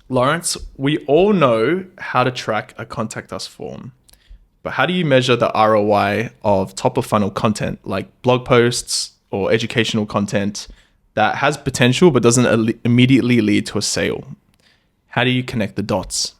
Lawrence, we all know how to track a contact us form, but how do you measure the ROI of top of funnel content like blog posts or educational content that has potential but doesn't immediately lead to a sale? How do you connect the dots?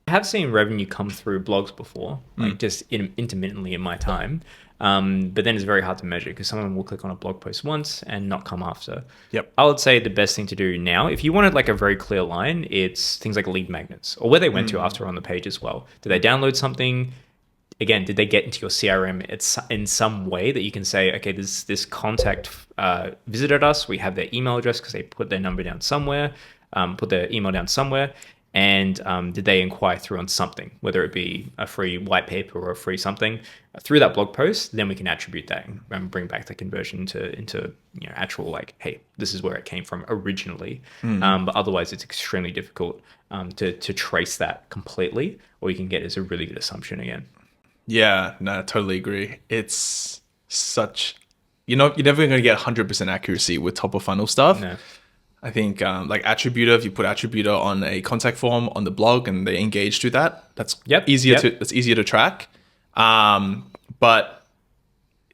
I have seen revenue come through blogs before, like just intermittently in my time. But then it's very hard to measure because someone will click on a blog post once and not come after. Yep. I would say the best thing to do now, if you wanted like a very clear line, it's things like lead magnets or where they went to after on the page as well. Did they download something? Again, did they get into your CRM? It's in some way that you can say, okay, this contact visited us. We have their email address because they put their number down somewhere, put their email down somewhere. And did they inquire through on something, whether it be a free white paper or a free something through that blog post? Then we can attribute that and bring back the conversion into actual like, hey, this is where it came from originally. But otherwise, it's extremely difficult to trace that completely. All you can get is a really good assumption again. Yeah, no, I totally agree. It's such, you're never going to get 100% accuracy with top of funnel stuff. No. I think like attributor, if you put attributor on a contact form on the blog and they engage through that, that's easier to track. But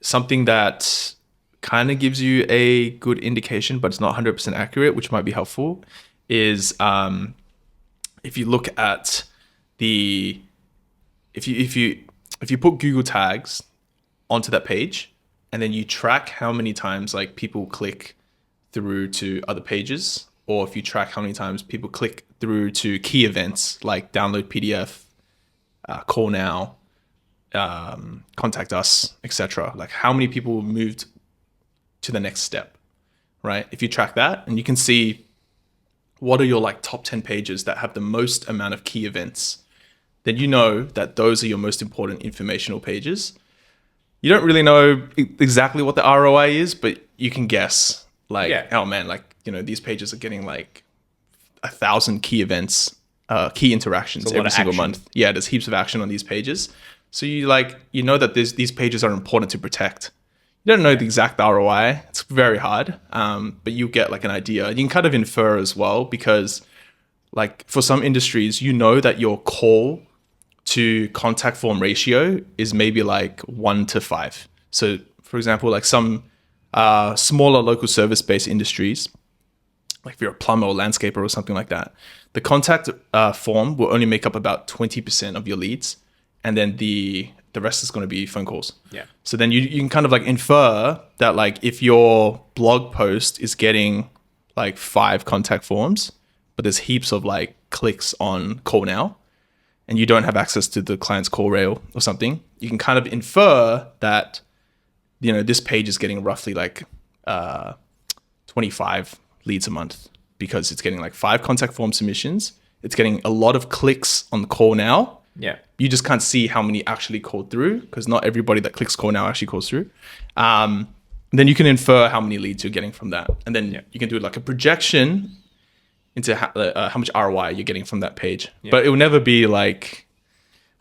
something that kind of gives you a good indication, but it's not 100% accurate, which might be helpful, is if you look at if you put Google tags onto that page and then you track how many times like people click through to other pages, or if you track how many times people click through to key events like download PDF, call now, contact us, etc. Like how many people moved to the next step, right? If you track that and you can see what are your like top 10 pages that have the most amount of key events, then you know that those are your most important informational pages. You don't really know exactly what the ROI is, but you can guess. Like, oh man, like, these pages are getting like 1,000 key events, key interactions every single month. Yeah, there's heaps of action on these pages. So you know that these pages are important to protect. You don't know the exact ROI. It's very hard, but you get like an idea. You can kind of infer as well because like for some industries, you know that your call to contact form ratio is maybe like 1:5. So for example, like some smaller local service-based industries, like if you're a plumber or landscaper or something like that, the contact form will only make up about 20% of your leads, and then the rest is going to be phone calls. Yeah. So then you can kind of like infer that like if your blog post is getting like 5 contact forms, but there's heaps of like clicks on call now, and you don't have access to the client's call rail or something, you can kind of infer that this page is getting roughly like 25 leads a month because it's getting like 5 contact form submissions. It's getting a lot of clicks on the call now. Yeah. You just can't see how many actually called through because not everybody that clicks call now actually calls through. Then you can infer how many leads you're getting from that. And then you can do like a projection into how much ROI you're getting from that page. Yeah. But it will never be like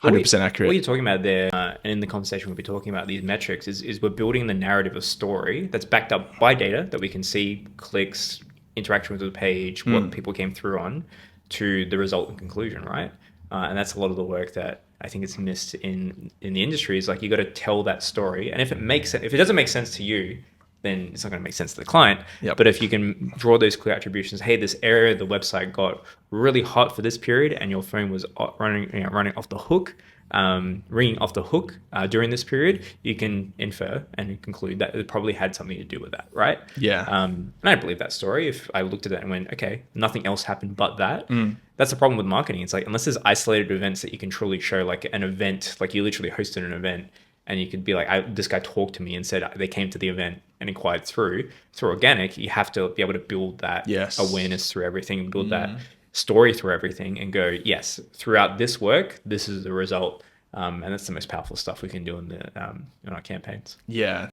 100% accurate. What you're talking about there, and in the conversation we'll be talking about these metrics, is we're building the narrative of story that's backed up by data that we can see clicks, interaction with the page, what people came through on, to the result and conclusion, right? And that's a lot of the work that I think is missed in the industry. Is like you got to tell that story, and if it doesn't make sense to you, then it's not going to make sense to the client. Yep. But if you can draw those clear attributions, hey, this area of the website got really hot for this period and your phone was running off the hook, ringing off the hook during this period, you can infer and conclude that it probably had something to do with that, right? Yeah. And I believe that story. If I looked at it and went, okay, nothing else happened but that, that's the problem with marketing. It's like, unless there's isolated events that you can truly show, like an event, like you literally hosted an event, and you could be like, this guy talked to me and said they came to the event and inquired through organic. You have to be able to build that awareness through everything, build that story through everything, and go, yes, throughout this work, this is the result. And that's the most powerful stuff we can do in our campaigns. Yeah,